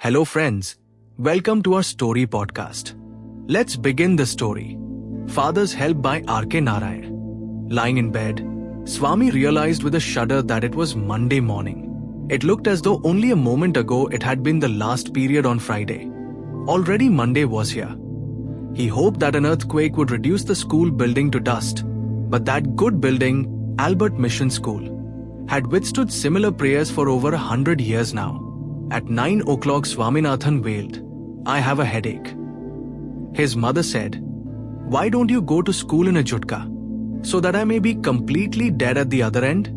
Hello friends, welcome to our story podcast. Let's begin the story. Father's Help by R.K. Narayan. Lying in bed, Swami realized with a shudder that it was Monday morning. It looked as though only a moment ago it had been the last period on Friday. Already Monday was here. He hoped that an earthquake would reduce the school building to dust, but that good building, Albert Mission School, had withstood similar prayers for over 100 years now. At 9 o'clock, Swaminathan wailed, "I have a headache." His mother said, "Why don't you go to school in a jutka, so that I may be completely dead at the other end?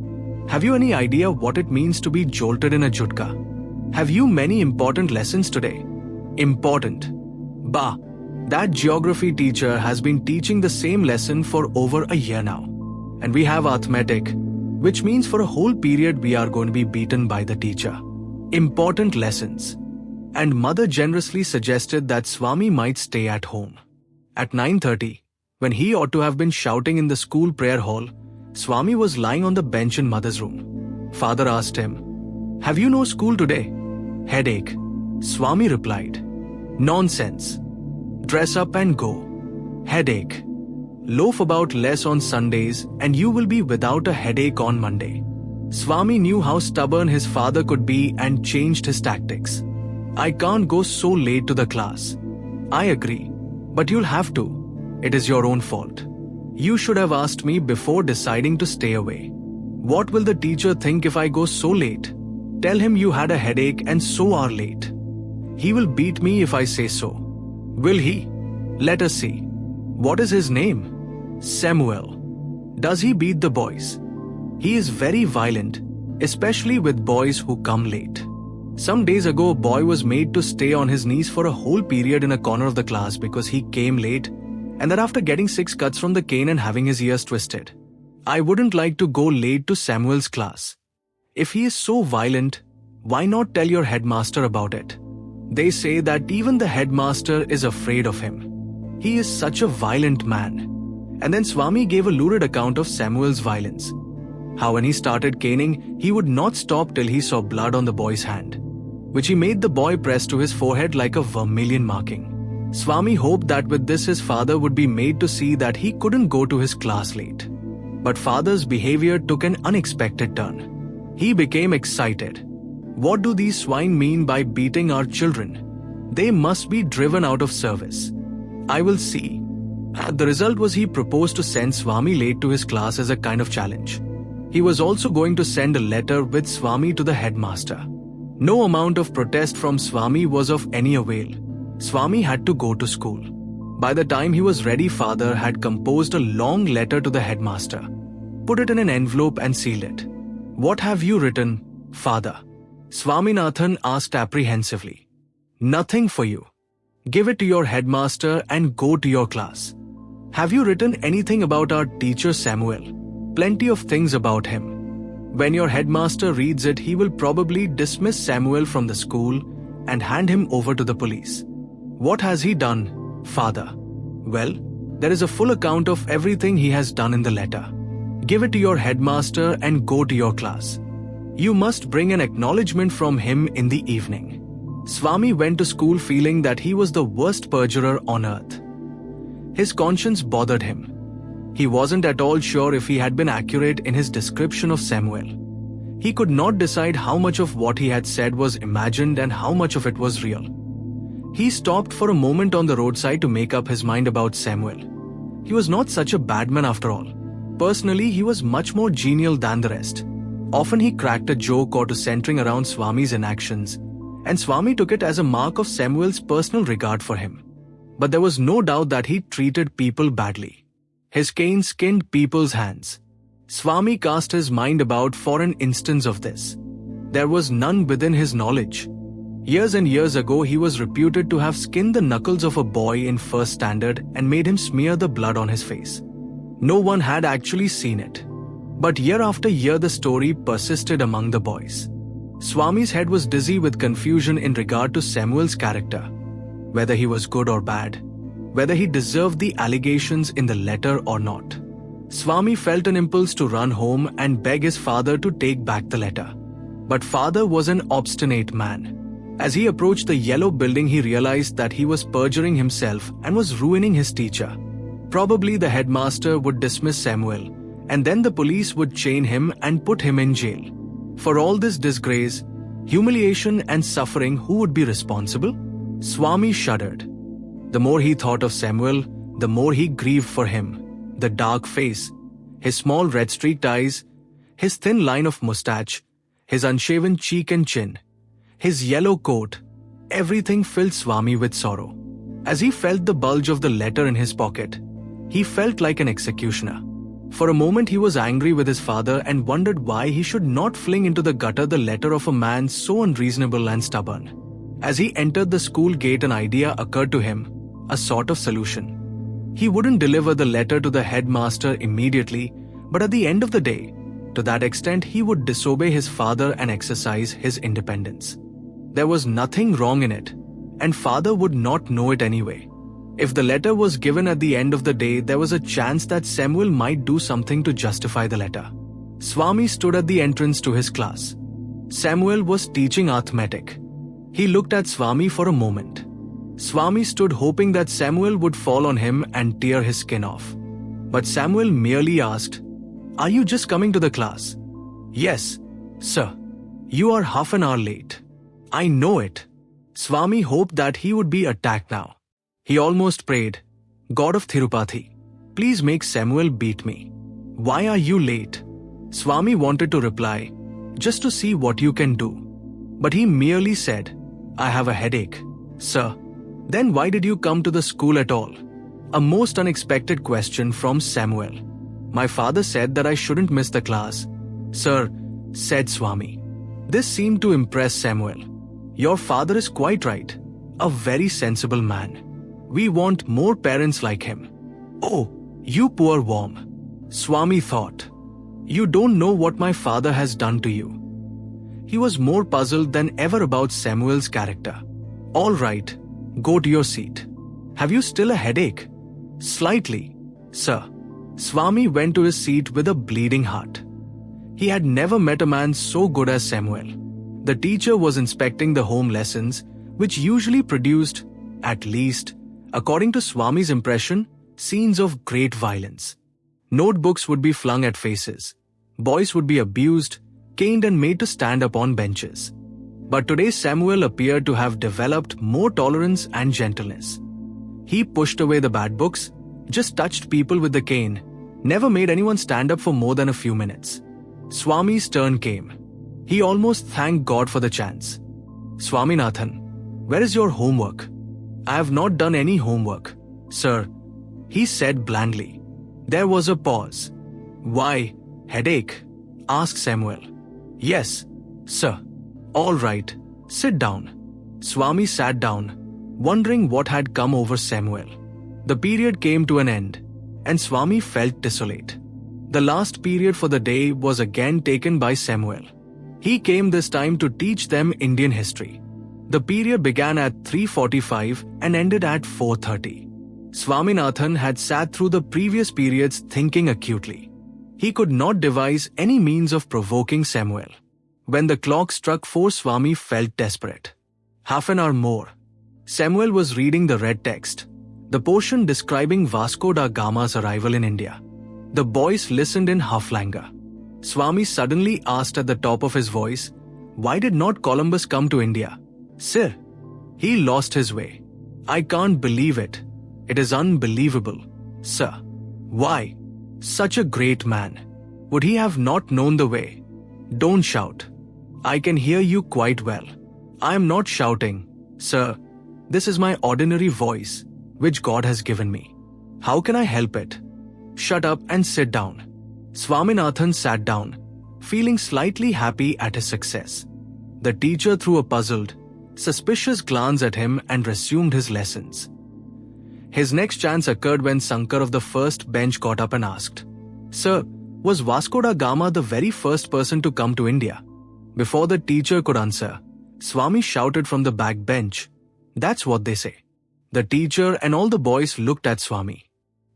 Have you any idea what it means to be jolted in a jutka? Have you many important lessons today?" Important. Bah, that geography teacher has been teaching the same lesson for over a year now. And we have arithmetic, which means for a whole period we are going to be beaten by the teacher. Important lessons. And mother generously suggested that Swami might stay at home. At 9:30, when he ought to have been shouting in the school prayer hall, Swami was lying on the bench in mother's room. Father asked him, "Have you no school today?" "Headache." Swami replied, "Nonsense. Dress up and go." Headache. Loaf about less on Sundays and you will be without a headache on Monday. Swami knew how stubborn his father could be and changed his tactics. "I can't go so late to the class." "I agree, but you'll have to. It is your own fault. You should have asked me before deciding to stay away. What will the teacher think if I go so late? Tell him you had a headache and so are late. He will beat me if I say so." "Will he? Let us see. What is his name?" "Samuel." "Does he beat the boys?" "He is very violent, especially with boys who come late. Some days ago, a boy was made to stay on his knees for a whole period in a corner of the class because he came late, and that after getting 6 cuts from the cane and having his ears twisted. I wouldn't like to go late to Samuel's class. If he is so violent, why not tell your headmaster about it? They say that even the headmaster is afraid of him. He is such a violent man." And then Swami gave a lurid account of Samuel's violence. How when he started caning, he would not stop till he saw blood on the boy's hand, which he made the boy press to his forehead like a vermilion marking. Swami hoped that with this his father would be made to see that he couldn't go to his class late. But father's behavior took an unexpected turn. He became excited. "What do these swine mean by beating our children? They must be driven out of service. I will see." The result was he proposed to send Swami late to his class as a kind of challenge. He was also going to send a letter with Swami to the headmaster. No amount of protest from Swami was of any avail. Swami had to go to school. By the time he was ready, father had composed a long letter to the headmaster, put it in an envelope and sealed it. "What have you written, father?" Swaminathan asked apprehensively. "Nothing for you. Give it to your headmaster and go to your class." "Have you written anything about our teacher Samuel?" "Plenty of things about him. When your headmaster reads it, he will probably dismiss Samuel from the school and hand him over to the police." "What has he done, father?" "Well, there is a full account of everything he has done in the letter. Give it to your headmaster and go to your class. You must bring an acknowledgement from him in the evening." Swami went to school feeling that he was the worst perjurer on earth. His conscience bothered him. He wasn't at all sure if he had been accurate in his description of Samuel. He could not decide how much of what he had said was imagined and how much of it was real. He stopped for a moment on the roadside to make up his mind about Samuel. He was not such a bad man after all. Personally, he was much more genial than the rest. Often he cracked a joke or two centering around Swami's inactions, and Swami took it as a mark of Samuel's personal regard for him. But there was no doubt that he treated people badly. His cane skinned people's hands. Swami cast his mind about for an instance of this. There was none within his knowledge. Years and years ago, he was reputed to have skinned the knuckles of a boy in first standard and made him smear the blood on his face. No one had actually seen it. But year after year, the story persisted among the boys. Swami's head was dizzy with confusion in regard to Samuel's character, whether he was good or bad, whether he deserved the allegations in the letter or not. Swami felt an impulse to run home and beg his father to take back the letter. But father was an obstinate man. As he approached the yellow building, he realized that he was perjuring himself and was ruining his teacher. Probably the headmaster would dismiss Samuel, and then the police would chain him and put him in jail. For all this disgrace, humiliation and suffering, who would be responsible? Swami shuddered. The more he thought of Samuel, the more he grieved for him. The dark face, his small red-streaked eyes, his thin line of mustache, his unshaven cheek and chin, his yellow coat, everything filled Swami with sorrow. As he felt the bulge of the letter in his pocket, he felt like an executioner. For a moment he was angry with his father and wondered why he should not fling into the gutter the letter of a man so unreasonable and stubborn. As he entered the school gate, an idea occurred to him, a sort of solution. He wouldn't deliver the letter to the headmaster immediately, but at the end of the day, to that extent he would disobey his father and exercise his independence. There was nothing wrong in it, and father would not know it anyway. If the letter was given at the end of the day, there was a chance that Samuel might do something to justify the letter. Swami stood at the entrance to his class. Samuel was teaching arithmetic. He looked at Swami for a moment. Swami stood hoping that Samuel would fall on him and tear his skin off. But Samuel merely asked, "Are you just coming to the class?" "Yes, sir." "You are half an hour late." "I know it." Swami hoped that he would be attacked now. He almost prayed, "God of Tirupati, please make Samuel beat me. Why are you late?" Swami wanted to reply, "Just to see what you can do." But he merely said, "I have a headache, sir." "Then why did you come to the school at all?" A most unexpected question from Samuel. "My father said that I shouldn't miss the class, sir," said Swami. This seemed to impress Samuel. "Your father is quite right, a very sensible man. We want more parents like him." "Oh, you poor worm," Swami thought. "You don't know what my father has done to you." He was more puzzled than ever about Samuel's character. "All right, go to your seat. Have you still a headache?" "Slightly, sir." Swami went to his seat with a bleeding heart. He had never met a man so good as Samuel. The teacher was inspecting the home lessons, which usually produced, at least, according to Swami's impression, scenes of great violence. Notebooks would be flung at faces. Boys would be abused, caned and made to stand up on benches. But today Samuel appeared to have developed more tolerance and gentleness. He pushed away the bad books, just touched people with the cane, never made anyone stand up for more than a few minutes. Swami's turn came. He almost thanked God for the chance. "Swaminathan, where is your homework?" "I have not done any homework, sir," he said blandly. There was a pause. "Why, headache?" asked Samuel. "Yes, sir." "All right, sit down." Swami sat down, wondering what had come over Samuel. The period came to an end, and Swami felt desolate. The last period for the day was again taken by Samuel. He came this time to teach them Indian history. The period began at 3:45 and ended at 4:30. Swaminathan had sat through the previous periods thinking acutely. He could not devise any means of provoking Samuel. When the clock struck 4, Swami felt desperate. Half an hour more. Samuel was reading the red text, the portion describing Vasco da Gama's arrival in India. The boys listened in half-languor. Swami suddenly asked at the top of his voice, "Why did not Columbus come to India?" "Sir." He lost his way. "I can't believe it. It is unbelievable, sir." "Why? Such a great man. Would he have not known the way?" "Don't shout. I can hear you quite well." "I am not shouting, sir. This is my ordinary voice, which God has given me. How can I help it?" "Shut up and sit down." Swaminathan sat down, feeling slightly happy at his success. The teacher threw a puzzled, suspicious glance at him and resumed his lessons. His next chance occurred when Sankar of the first bench got up and asked, "Sir, was Vasco da Gama the very first person to come to India?" Before the teacher could answer, Swami shouted from the back bench, "That's what they say." The teacher and all the boys looked at Swami.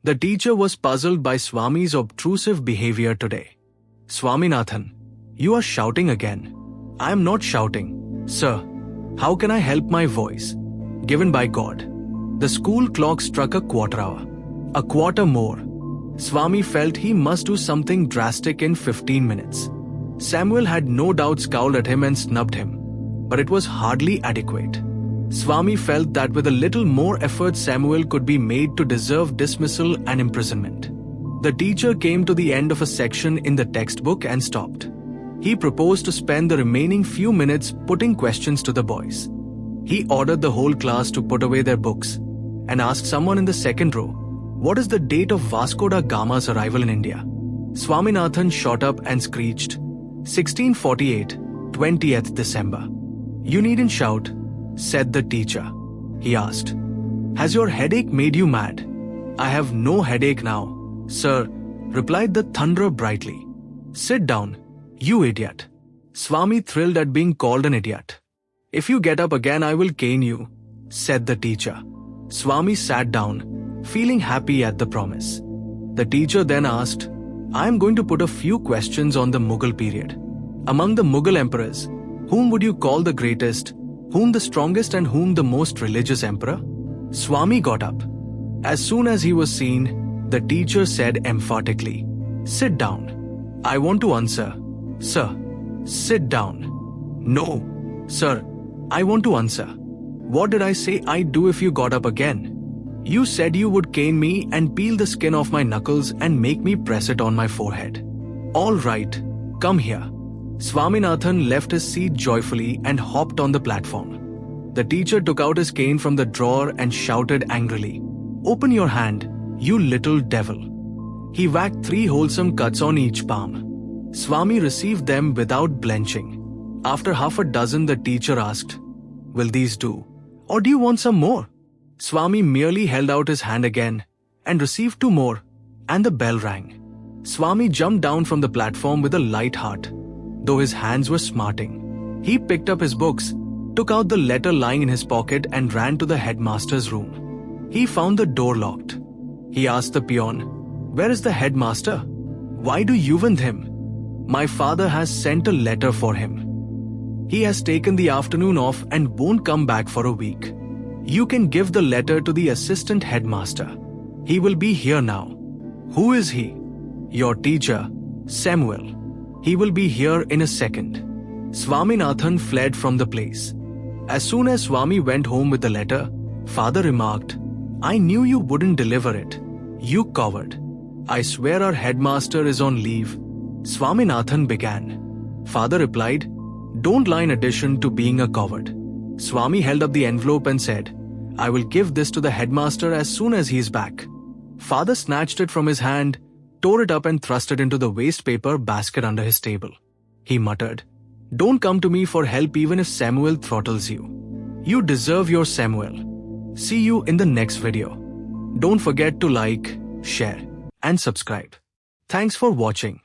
The teacher was puzzled by Swami's obtrusive behavior today. "Swaminathan, you are shouting again." "I am not shouting, sir." How can I help my voice? Given by God. The school clock struck a quarter hour. A quarter more. Swami felt he must do something drastic in 15 minutes. Samuel had no doubt scowled at him and snubbed him. But it was hardly adequate. Swami felt that with a little more effort Samuel could be made to deserve dismissal and imprisonment. The teacher came to the end of a section in the textbook and stopped. He proposed to spend the remaining few minutes putting questions to the boys. He ordered the whole class to put away their books and asked someone in the second row, "What is the date of Vasco da Gama's arrival in India?" Swaminathan shot up and screeched, 1648, 20th December. "You needn't shout," said the teacher. He asked, "Has your headache made you mad?" "I have no headache now, sir," replied the thunderer brightly. "Sit down, you idiot." Swami thrilled at being called an idiot. "If you get up again, I will cane you," said the teacher. Swami sat down, feeling happy at the promise. The teacher then asked, "I am going to put a few questions on the Mughal period. Among the Mughal emperors, whom would you call the greatest, whom the strongest, and whom the most religious emperor?" Swami got up. As soon as he was seen, the teacher said emphatically, "Sit down. I want to answer." "Sir." "Sit down." "No, sir. I want to answer." "What did I say I'd do if you got up again?" "You said you would cane me and peel the skin off my knuckles and make me press it on my forehead." "All right, come here." Swaminathan left his seat joyfully and hopped on the platform. The teacher took out his cane from the drawer and shouted angrily, "Open your hand, you little devil." He whacked 3 wholesome cuts on each palm. Swami received them without blenching. After half a dozen, the teacher asked, "Will these do? Or do you want some more?" Swami merely held out his hand again and received 2 more, and the bell rang. Swami jumped down from the platform with a light heart, though his hands were smarting. He picked up his books, took out the letter lying in his pocket, and ran to the headmaster's room. He found the door locked. He asked the peon, "Where is the headmaster? Why do you with him?" "My father has sent a letter for him. He has taken the afternoon off and won't come back for a week. You can give the letter to the assistant headmaster. He will be here now." "Who is he?" "Your teacher, Samuel. He will be here in a second." Swaminathan fled from the place. As soon as Swami went home with the letter, Father remarked, "I knew you wouldn't deliver it. You coward. I swear our headmaster is on leave." Swaminathan began. Father replied, "Don't lie in addition to being a coward." Swami held up the envelope and said, "I will give this to the headmaster as soon as he is back." Father snatched it from his hand, tore it up and thrust it into the waste paper basket under his table. He muttered, "Don't come to me for help even if Samuel throttles you. You deserve your Samuel." See you in the next video. Don't forget to like, share, and subscribe. Thanks for watching.